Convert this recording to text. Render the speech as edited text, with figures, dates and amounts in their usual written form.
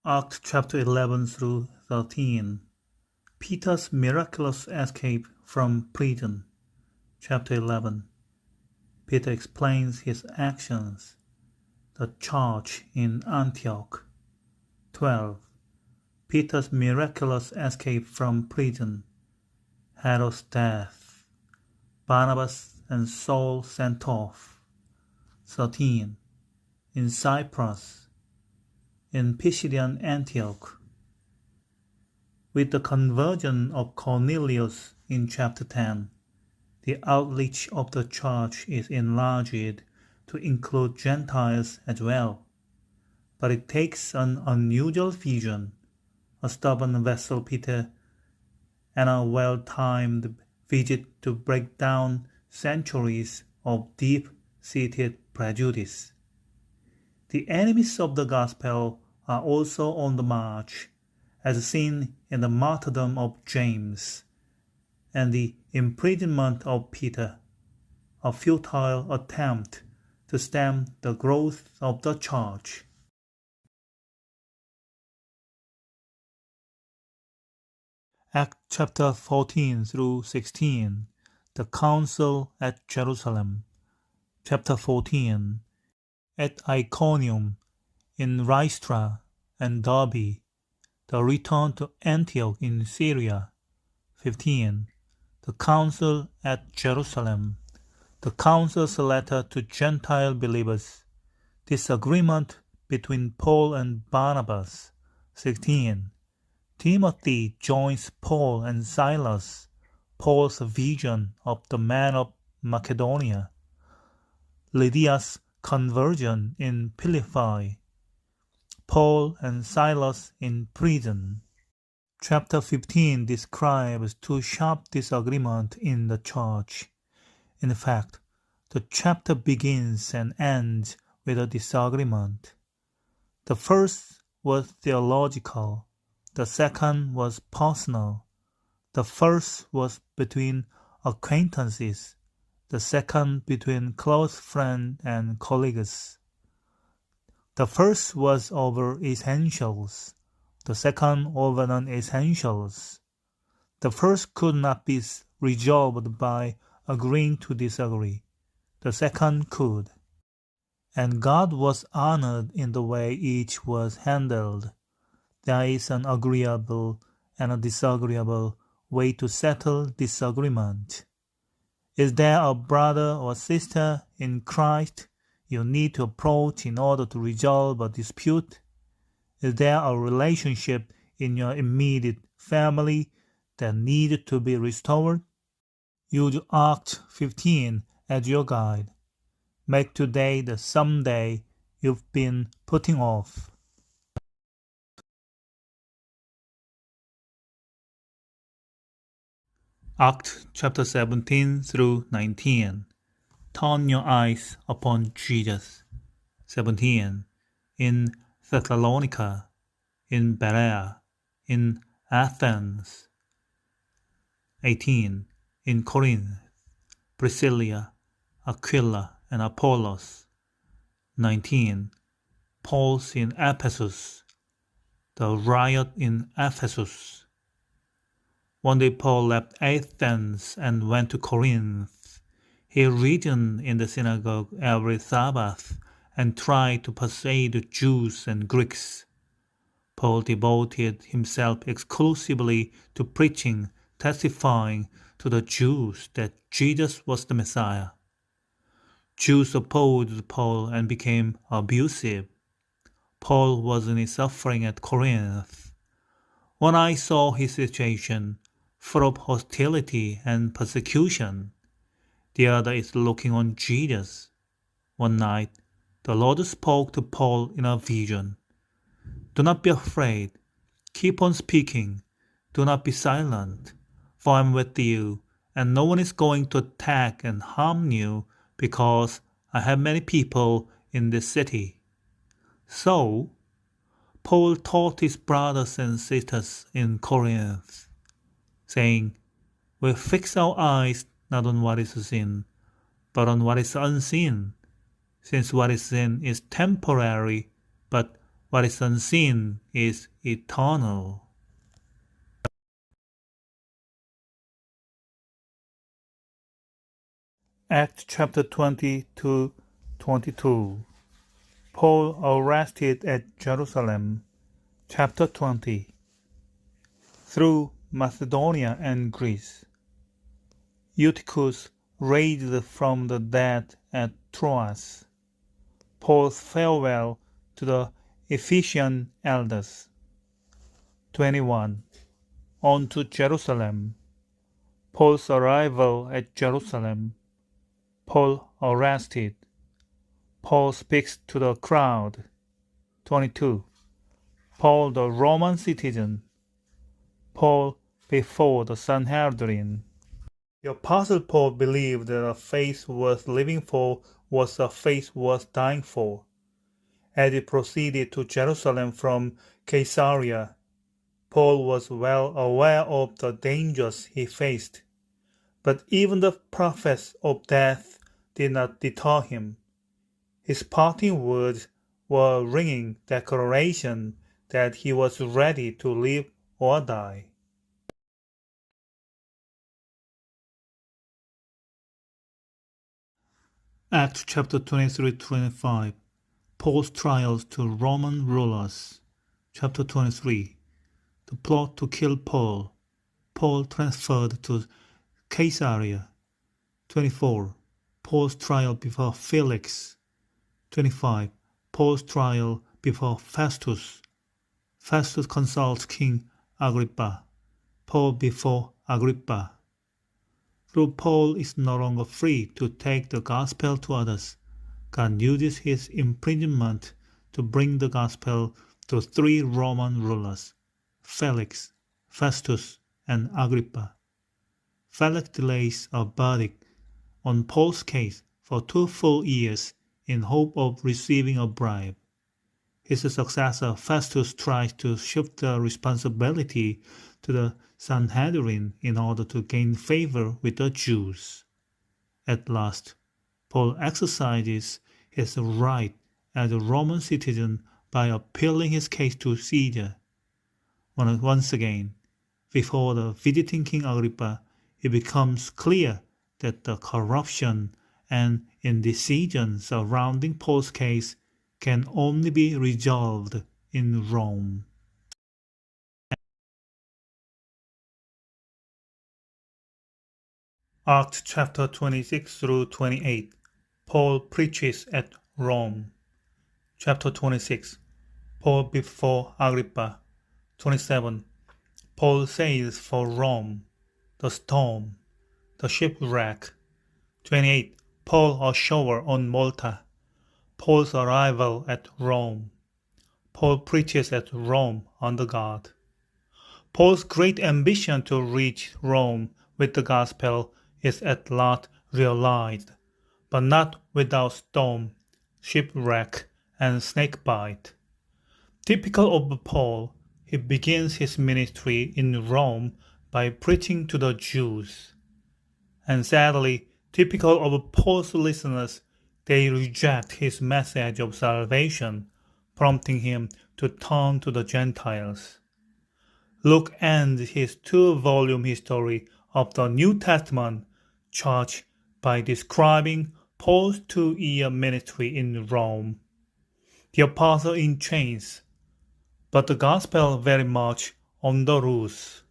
Acts chapter 11 through 13. Peter's miraculous escape from prison. Chapter 11. Peter explains his actions. The charge in Antioch. 12. Peter's miraculous escape from prison. Herod's death. Barnabas and Saul sent off. 13. In Cyprus. In Pisidian Antioch. With the conversion of Cornelius in chapter 10, the outreach of the church is enlarged to include Gentiles as well. But it takes an unusual vision, a stubborn vessel Peter, and a well-timed visit to break down centuries of deep-seated prejudice. The enemies of the gospel are also on the march, as seen in the martyrdom of James and the imprisonment of Peter, a futile attempt to stem the growth of the church. Acts chapter 14 through 16. The Council at Jerusalem. Chapter 14. At Iconium, in Lystra and Derbe, the return to Antioch in Syria. 15. The Council at Jerusalem. The Council's letter to Gentile believers. Disagreement between Paul and Barnabas. 16. Timothy joins Paul and Silas. Paul's vision of the man of Macedonia. Lydia's conversion in Philippi. Paul and Silas in prison. Chapter 15 describes two sharp disagreements in the church. In fact, the chapter begins and ends with a disagreement. The first was theological. The second was personal. The first was between acquaintances. The second between close friends and colleagues. The first was over essentials, the second over non-essentials. The first could not be resolved by agreeing to disagree. The second could. And God was honored in the way each was handled. There is an agreeable and a disagreeable way to settle disagreement. Is there a brother or sister in Christ you need to approach in order to resolve a dispute? Is there a relationship in your immediate family that needs to be restored? Use Acts 15 as your guide. Make today the someday you've been putting off. Acts chapter 17 through 19. Turn your eyes upon Jesus. 17. In Thessalonica, in Berea, in Athens. 18. In Corinth, Priscilla, Aquila, and Apollos. 19. Paul's in Ephesus. The riot in Ephesus. One day Paul left Athens and went to Corinth. He reasoned in the synagogue every Sabbath and tried to persuade the Jews and Greeks. Paul devoted himself exclusively to preaching, testifying to the Jews that Jesus was the Messiah. Jews opposed Paul and became abusive. Paul was in suffering at Corinth. When I saw his situation, full of hostility and persecution, the other is looking on Jesus. One night, the Lord spoke to Paul in a vision. Do not be afraid. Keep on speaking. Do not be silent. For I am with you, and no one is going to attack and harm you, because I have many people in this city. So, Paul taught his brothers and sisters in Corinth, saying, we fix our eyes not on what is seen, but on what is unseen, since what is seen is temporary, but What is unseen is eternal. Acts chapter 20 to 22. Paul arrested at Jerusalem. Chapter 20. Through Macedonia and Greece. Eutychus raised from the dead at Troas. Paul's farewell to the Ephesian elders. 21. On to Jerusalem. Paul's arrival at Jerusalem. Paul arrested. Paul speaks to the crowd. 22. Paul the Roman citizen. Paul before the Sanhedrin. The Apostle Paul believed that a faith worth living for was a faith worth dying for. As he proceeded to Jerusalem from Caesarea, Paul was well aware of the dangers he faced. But even the prophets of death did not deter him. His parting words were a ringing declaration that he was ready to live or die. Acts chapter 23-25. Paul's trials to Roman rulers. Chapter 23. The plot to kill Paul. Paul transferred to Caesarea. 24. Paul's trial before Felix. 25. Paul's trial before Festus. Festus consults King Agrippa. Paul before Agrippa. Though Paul is no longer free to take the gospel to others, God uses his imprisonment to bring the gospel to three Roman rulers, Felix, Festus, and Agrippa. Felix delays a verdict on Paul's case for 2 full years in hope of receiving a bribe. His successor Festus tries to shift the responsibility to the Sanhedrin in order to gain favor with the Jews. At last, Paul exercises his right as a Roman citizen by appealing his case to Caesar. Once again, before the visiting King Agrippa, it becomes clear that the corruption and indecision surrounding Paul's case can only be resolved in Rome. Acts chapter 26 through 28. Paul preaches at Rome. Chapter 26. Paul before Agrippa. 27. Paul sails for Rome. The storm. The shipwreck. 28. Paul ashore on Malta. Paul's arrival at Rome. Paul preaches at Rome under God. Paul's great ambition to reach Rome with the gospel is at last realized, but not without storm, shipwreck, and snakebite. Typical of Paul, he begins his ministry in Rome by preaching to the Jews. And sadly, typical of Paul's listeners, they reject his message of salvation, prompting him to turn to the Gentiles. Luke ends his 2-volume history of the New Testament church by describing Paul's 2-year ministry in Rome. The apostle in chains, but the gospel very much on the loose.